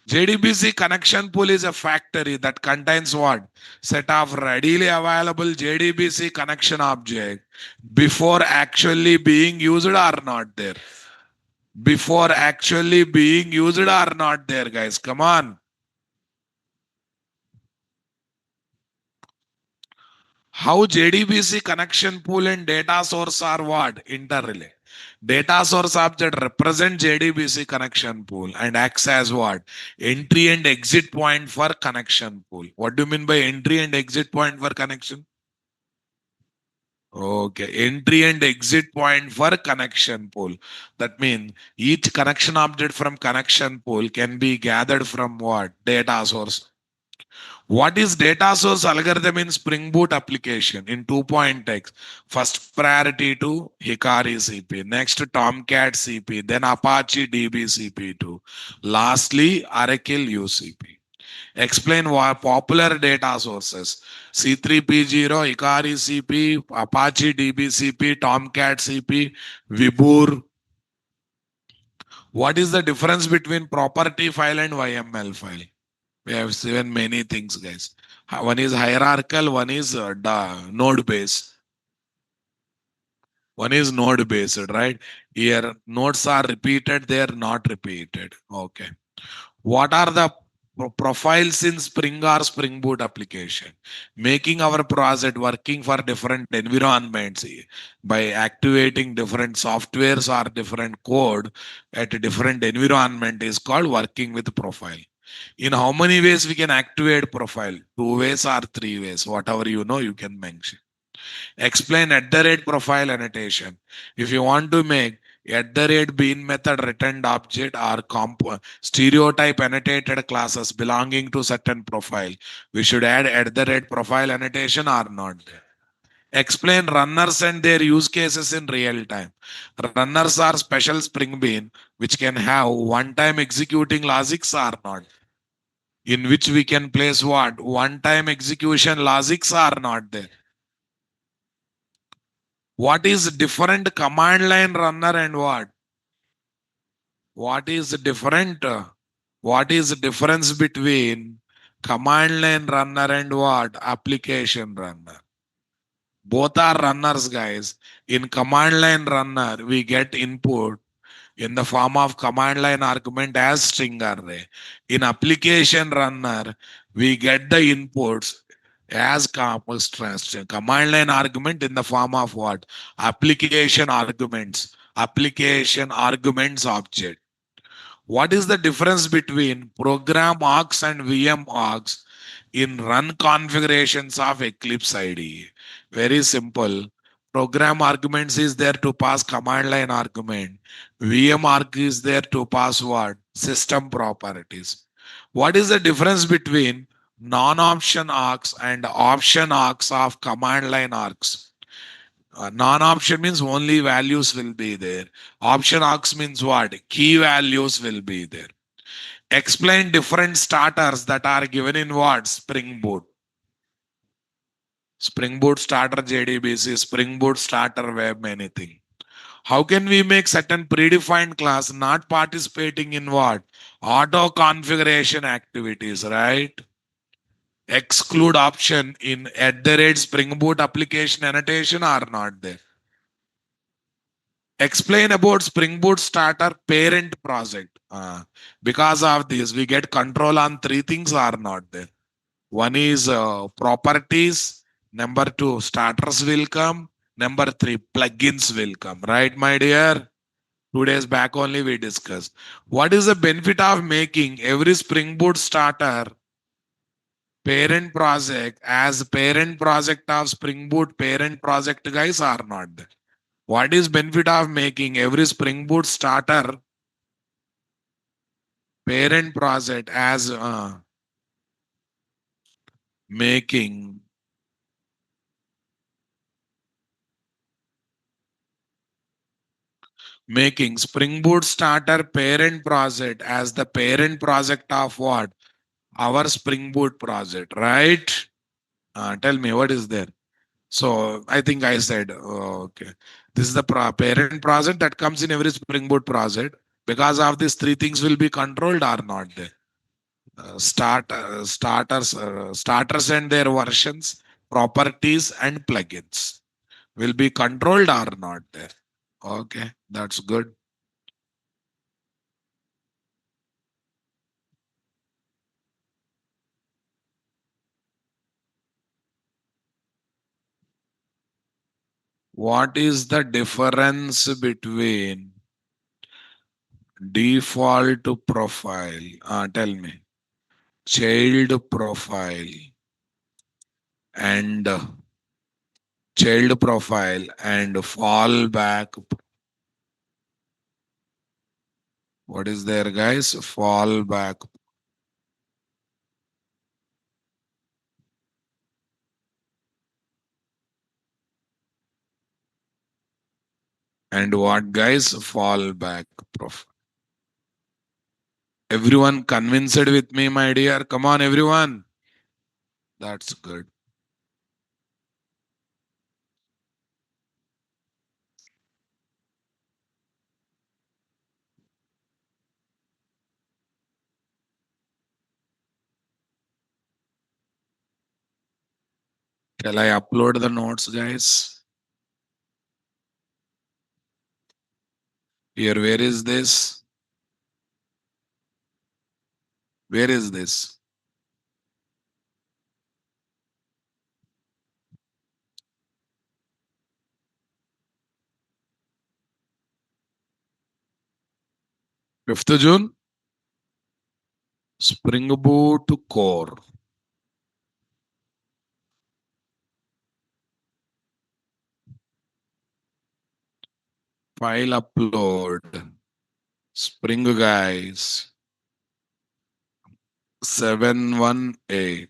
Speaker 1: JDBC connection pool is a factory that contains what? Set of readily available JDBC connection object before actually being used or not there. Before actually being used or not there, guys. Come on. How JDBC connection pool and data source are what? Interrelated. Data source object represent JDBC connection pool and acts as what? Entry and exit point for connection pool. What do you mean by entry and exit point for connection? Okay, entry and exit point for connection pool. That means each connection object from connection pool can be gathered from what? Data source. What is data source algorithm in Spring Boot application in 2.x? First priority to Hikari CP, next Tomcat CP, then Apache DB CP2, lastly Oracle UCP. Explain what popular data sources: C3P0, Hikari CP, Apache DB CP, Tomcat CP, Vibur. What is the difference between property file and YML file? We have seen many things, guys. One is hierarchical, one is node based. One is node based, right? Here, nodes are repeated, they are not repeated. Okay. What are the profiles in Spring or Spring Boot application? Making our project working for different environments by activating different softwares or different code at a different environment is called working with profile. In how many ways we can activate profile? 2 ways or 3 ways, whatever you know, you can mention. Explain @profile annotation. If you want to make @bean method returned object or stereotype annotated classes belonging to certain profile, we should add @profile annotation or not. Explain runners and their use cases in real time. Runners are special Spring Bean which can have one-time executing logics or not, in which we can place what? One-time execution logics are not there. What is different command line runner and what? What is different? What is the difference between command line runner and what? Application runner. Both are runners, guys. In command line runner, we get input in the form of command line argument as string array. In application runner, we get the inputs as command line argument in the form of what? Application arguments. Application arguments object. What is the difference between program args and VM args in run configurations of Eclipse IDE? Very simple. Program arguments is there to pass command line argument. VM arg is there to pass what? System properties. What is the difference between non-option args and option args of command line args? Non-option means only values will be there. Option args means what? Key values will be there. Explain different starters that are given in what? Spring Boot. Spring Boot starter JDBC, Spring Boot starter web, anything. How can we make certain predefined class not participating in what? Auto configuration activities, right? Exclude option in Spring Boot application annotation are not there. Explain about Spring Boot starter parent project. Because of this, we get control on three things are not there. One is properties. Number two, starters will come. Number three, plugins will come. Right, my dear? 2 days back only we discussed. What is the benefit of making every Spring Boot starter parent project as parent project of Spring Boot parent project guys are not there? What is benefit of making every Spring Boot starter parent project as making Spring Boot starter parent project as the parent project of what? Our Spring Boot project, right? Tell me what is there. So I think I said, okay, this is the parent project that comes in every Spring Boot project. Because of these three things will be controlled or not there. Starters and their versions, properties and plugins will be controlled or not there. Okay, that's good. What is the difference between default profile? Tell me. Child profile and fallback. What is there, guys? Fallback. And what, guys? Fallback profile. Everyone convinced with me, my dear? Come on, everyone. That's good. Shall I upload the notes, guys? Here, where is this? Where is this? Fifth June? Spring Boot core. File upload. Spring guys. 718.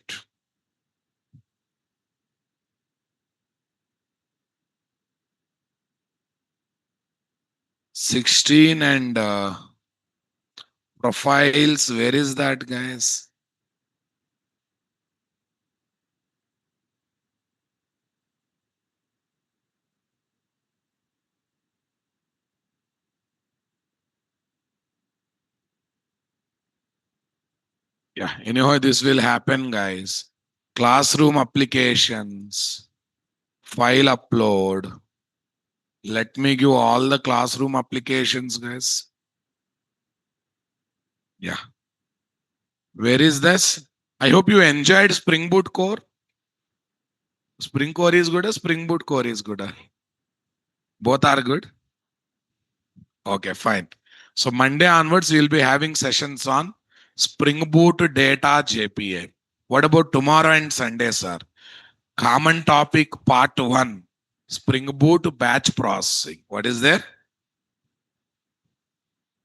Speaker 1: 16 and profiles. Where is that, guys? Yeah, anyhow, this will happen, guys. Classroom applications, file upload. Let me give all the classroom applications, guys. Yeah. Where is this? I hope you enjoyed Spring Boot core. Spring core is good or Spring Boot core is good? Both are good. Okay, fine. So Monday onwards, we'll be having sessions on Spring Boot data JPA. What about tomorrow and Sunday, sir? Common topic part 1. Spring Boot batch processing. What is there?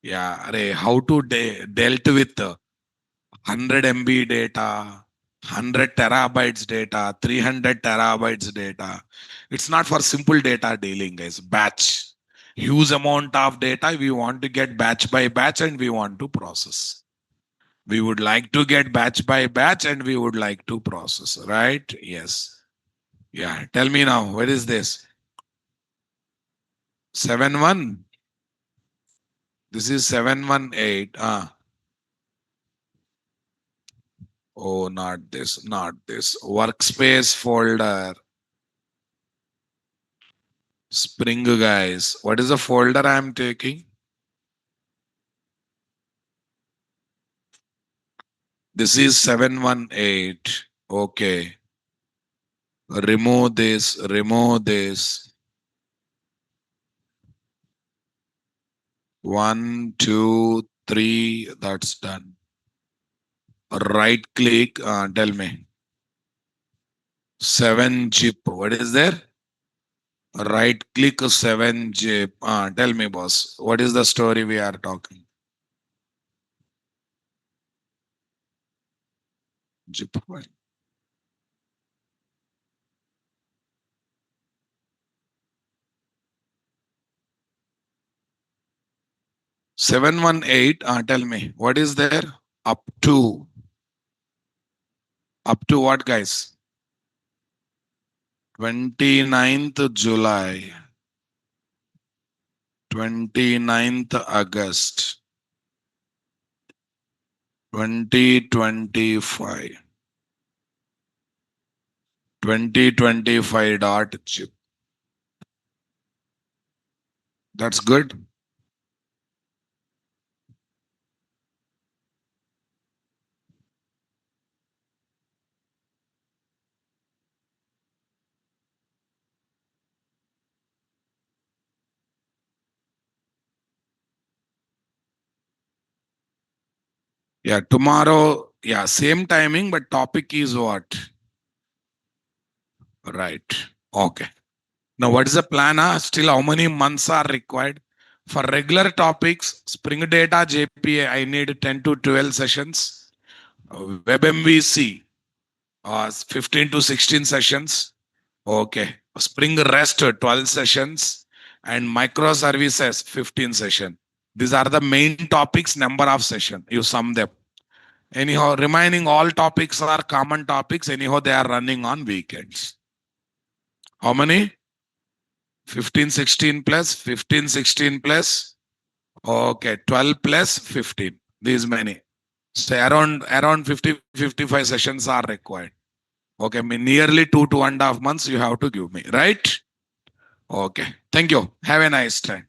Speaker 1: Yeah, how to dealt with 100 MB data, 100 terabytes data, 300 terabytes data. It's not for simple data dealing, guys. Batch. Huge amount of data we want to get batch by batch and we want to process. We would like to get batch by batch and we would like to process, right? Yes. Yeah. Tell me now, what is this? 7-1. This is 718. Oh, not this, not this. Workspace folder. Spring, guys. What is the folder I am taking? This is 718. Okay. Remove this, remove this. 1, 2, 3. That's done. Right click. Tell me. 7-zip. What is there? Right click 7-zip. Tell me, boss. What is the story we are talking? Zip file. 718. Tell me. What is there? Up to. Up to what, guys? 29th July. 29th August. 2025. 2025.zip. That's good. Yeah, tomorrow, yeah, same timing, but topic is what? Right. Okay. Now, what is the plan? Still, how many months are required? For regular topics, Spring Data JPA, I need 10 to 12 sessions. WebMVC, 15 to 16 sessions. Okay. Spring REST, 12 sessions. And microservices, 15 session. These are the main topics, number of session. You sum them. Anyhow, remaining all topics are common topics. Anyhow, they are running on weekends. How many? 15, 16 plus, 15, 16 plus. Okay, 12 plus 15. These many. So around 50, 55 sessions are required. Okay, I mean nearly 2.5 months you have to give me, right? Okay. Thank you. Have a nice time.